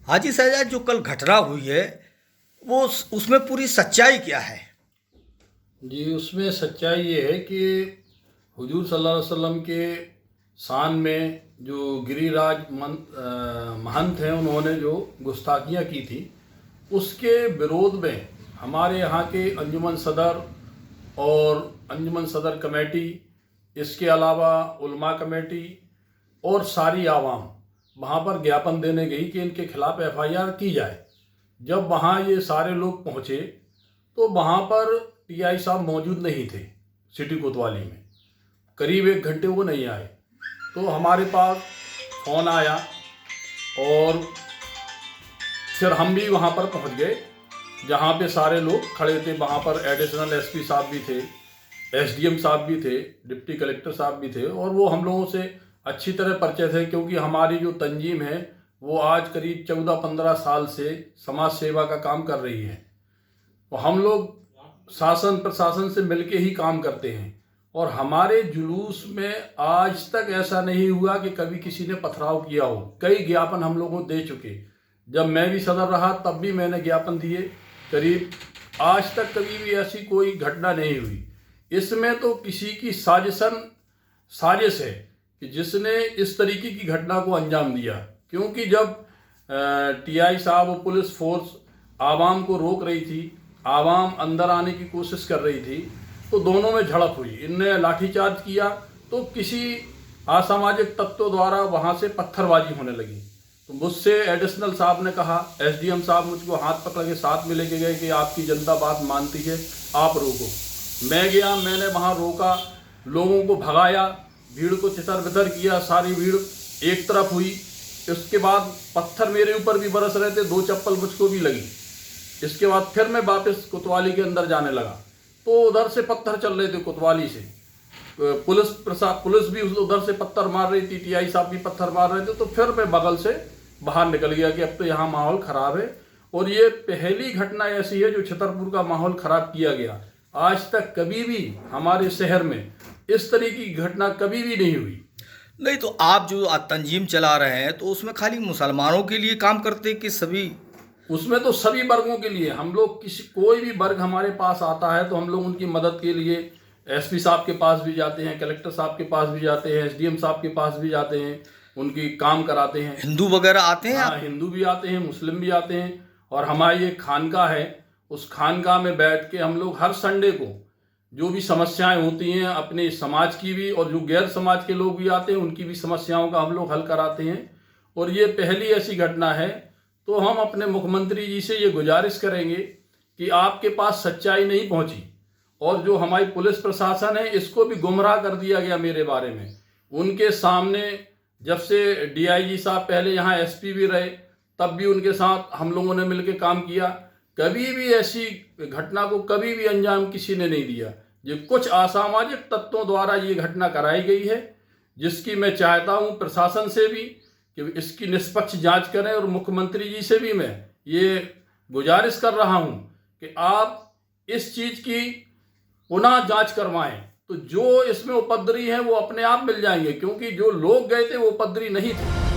हाजी शहजाद, जो कल घटना हुई है वो उसमें पूरी सच्चाई क्या है? जी, उसमें सच्चाई ये है कि हुजूर सल्लल्लाहु अलैहि वसल्लम के शान में जो गिरिराज महंत हैं, उन्होंने जो गुस्ताखियाँ की थी उसके विरोध में हमारे यहाँ के अंजुमन सदर और अंजुमन सदर कमेटी, इसके अलावा उलमा कमेटी और सारी आवाम वहाँ पर ज्ञापन देने गई कि इनके खिलाफ एफआईआर की जाए। जब वहाँ ये सारे लोग पहुँचे तो वहाँ पर टीआई साहब मौजूद नहीं थे। सिटी कोतवाली में करीब 1 घंटे वो नहीं आए। तो हमारे पास फ़ोन आया और फिर हम भी वहाँ पर पहुँच गए जहाँ पे सारे लोग खड़े थे। वहाँ पर एडिशनल एसपी साहब भी थे, एसडीएम साहब भी थे, डिप्टी कलेक्टर साहब भी थे और वो हम लोगों से अच्छी तरह परिचय थे, क्योंकि हमारी जो तंजीम है वो आज करीब 14-15 साल से समाज सेवा का काम कर रही है। तो हम लोग शासन प्रशासन से मिलके ही काम करते हैं और हमारे जुलूस में आज तक ऐसा नहीं हुआ कि कभी किसी ने पथराव किया हो। कई ज्ञापन हम लोगों दे चुके। जब मैं भी सदर रहा तब भी मैंने ज्ञापन दिए। करीब आज तक कभी भी ऐसी कोई घटना नहीं हुई। इसमें तो किसी की साजिश है कि जिसने इस तरीके की घटना को अंजाम दिया, क्योंकि जब टीआई साहब और पुलिस फोर्स आवाम को रोक रही थी, आवाम अंदर आने की कोशिश कर रही थी, तो दोनों में झड़प हुई। इनने लाठीचार्ज किया तो किसी असामाजिक तत्वों द्वारा वहाँ से पत्थरबाजी होने लगी। तो मुझसे एडिशनल साहब ने कहा, एसडीएम साहब मुझको हाथ पकड़ के साथ में लेके गए कि आपकी जनता बात मानती है, आप रोको। मैं गया, मैंने वहाँ रोका, लोगों को भगाया, भीड़ को तितर बितर किया, सारी भीड़ एक तरफ हुई। इसके बाद पत्थर मेरे ऊपर भी बरस रहे थे, 2 चप्पल मुझको भी लगी। इसके बाद फिर मैं वापस कोतवाली के अंदर जाने लगा तो उधर से पत्थर चल रहे थे कोतवाली से। पुलिस भी उधर से पत्थर मार रही थी, टीआई साहब भी पत्थर मार रहे थे। तो फिर मैं बगल से बाहर निकल गया कि अब तो यहाँ माहौल ख़राब है। और ये पहली घटना ऐसी है जो छतरपुर का माहौल ख़राब किया गया। आज तक कभी भी हमारे शहर में इस तरीके की घटना कभी भी नहीं हुई। नहीं, तो आप जो तंजीम चला रहे हैं तो उसमें खाली मुसलमानों के लिए काम करते हैं कि सभी? उसमें तो सभी वर्गों के लिए हम लोग, कोई भी वर्ग हमारे पास आता है तो हम लोग उनकी मदद के लिए एसपी साहब के पास भी जाते हैं, कलेक्टर साहब के पास भी जाते हैं, एसडीएम साहब के पास भी जाते हैं, उनकी काम कराते हैं। हिंदू वगैरह आते हैं? हाँ, हिंदू भी आते हैं, मुस्लिम भी आते हैं। और हमारी एक खानका है, उस खानका में बैठ के हम लोग हर संडे को जो भी समस्याएं होती हैं अपने समाज की भी, और जो गैर समाज के लोग भी आते हैं उनकी भी समस्याओं का हम लोग हल कराते हैं। और ये पहली ऐसी घटना है। तो हम अपने मुख्यमंत्री जी से ये गुजारिश करेंगे कि आपके पास सच्चाई नहीं पहुंची और जो हमारी पुलिस प्रशासन है इसको भी गुमराह कर दिया गया मेरे बारे में। उनके सामने जब से डीआईजी साहब पहले यहाँ एसपी भी रहे तब भी उनके साथ हम लोगों ने मिलकर काम किया। कभी भी ऐसी घटना को कभी भी अंजाम किसी ने नहीं दिया। ये कुछ असामाजिक तत्वों द्वारा ये घटना कराई गई है, जिसकी मैं चाहता हूँ प्रशासन से भी कि इसकी निष्पक्ष जांच करें। और मुख्यमंत्री जी से भी मैं ये गुजारिश कर रहा हूं कि आप इस चीज़ की पुनः जांच करवाएं। तो जो इसमें उपद्रवी हैं वो अपने आप मिल जाएंगे, क्योंकि जो लोग गए थे वो उपद्रवी नहीं थे।